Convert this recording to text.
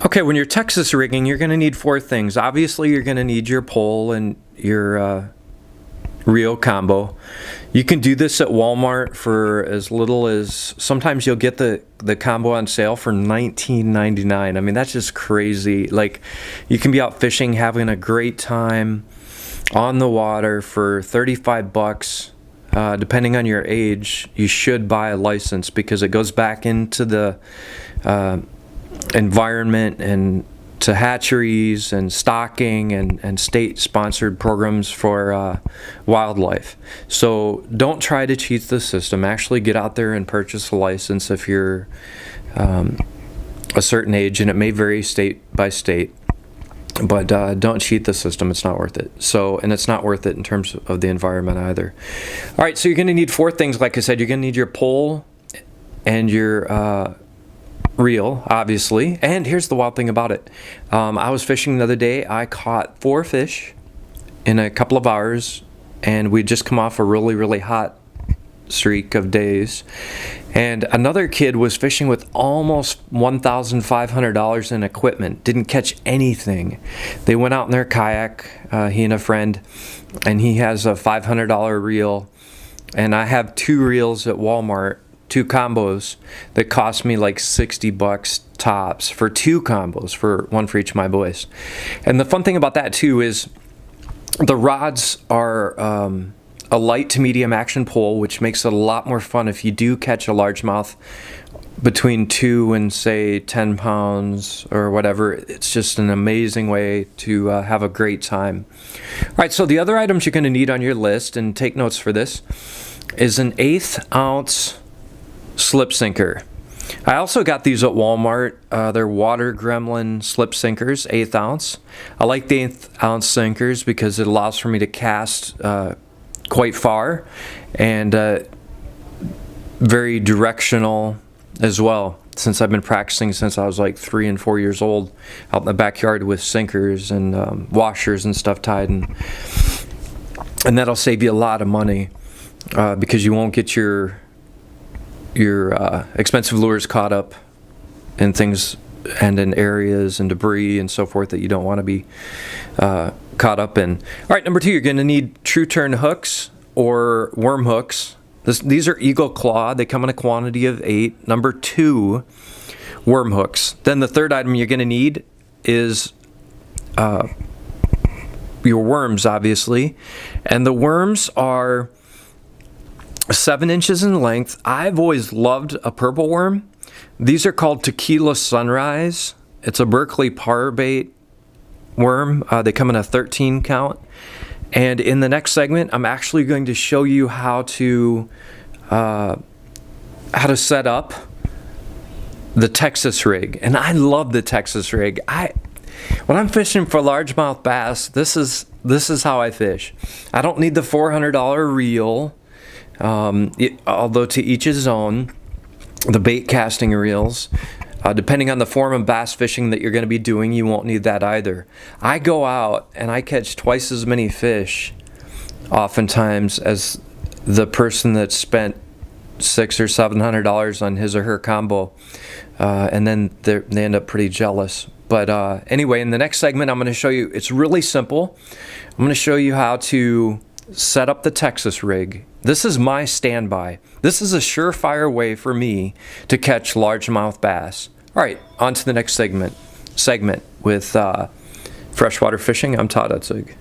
Okay, when you're Texas rigging, you're going to need four things. Obviously, you're going to need your pole and your reel combo. You can do this at Walmart for as little as, sometimes you'll get the combo on sale for $19.99. I mean, that's just crazy. Like, you can be out fishing, having a great time on the water for 35 bucks. Depending on your age, you should buy a license because it goes back into the environment and to hatcheries and stocking and state-sponsored programs for wildlife. So don't try to cheat the system. Actually get out there and purchase a license if you're a certain age, and it may vary state by state. But don't cheat the system. It's not worth it. And it's not worth it in terms of the environment either. All right, so you're going to need four things. Like I said, you're going to need your pole and your reel, obviously. And here's the wild thing about it. I was fishing the other day. I caught 4 fish in a couple of hours, and we'd just come off a really, really hot streak of days. And another kid was fishing with almost $1,500 in equipment, didn't catch anything. They went out in their kayak, he and a friend, and he has a $500 reel, and I have 2 reels at Walmart, 2 combos that cost me like 60 bucks tops for 2 combos, for one for each of my boys. And the fun thing about that too is the rods are a light to medium action pole, which makes it a lot more fun if you do catch a largemouth between 2 and say 10 pounds or whatever. It's just an amazing way to have a great time. All right, so the other items you're going to need on your list, and take notes for this, is an 1/8 ounce slip sinker. I also got these at Walmart. They're Water Gremlin slip sinkers, 1/8 ounce. I like the 1/8 ounce sinkers because it allows for me to cast quite far and very directional as well, since I've been practicing since I was like 3 and 4 years old out in the backyard with sinkers and washers and stuff tied, and that'll save you a lot of money because you won't get your expensive lures caught up in things and in areas and debris and so forth that you don't want to be caught up in. All right, number 2, you're going to need true turn hooks or worm hooks. These are Eagle Claw. They come in a quantity of 8. Number 2, worm hooks. Then the third item you're going to need is your worms, obviously. And the worms are 7 inches in length. I've always loved a purple worm. These are called Tequila Sunrise. It's a Berkeley par bait worm. They come in a 13 count. And in the next segment, I'm actually going to show you how to set up the Texas rig. And I love the Texas rig. When I'm fishing for largemouth bass, this is how I fish. I don't need the $400 reel. Although to each his own. The bait casting reels, depending on the form of bass fishing that you're going to be doing, you won't need that either. I go out and I catch twice as many fish oftentimes as the person that spent $600 or $700 on his or her combo, and then they end up pretty jealous. But anyway, in the next segment, I'm going to show you, it's really simple. I'm going to show you how to set up the Texas rig. This is my standby. This is a surefire way for me to catch largemouth bass. All right, on to the next segment with freshwater fishing. I'm Todd Utzig.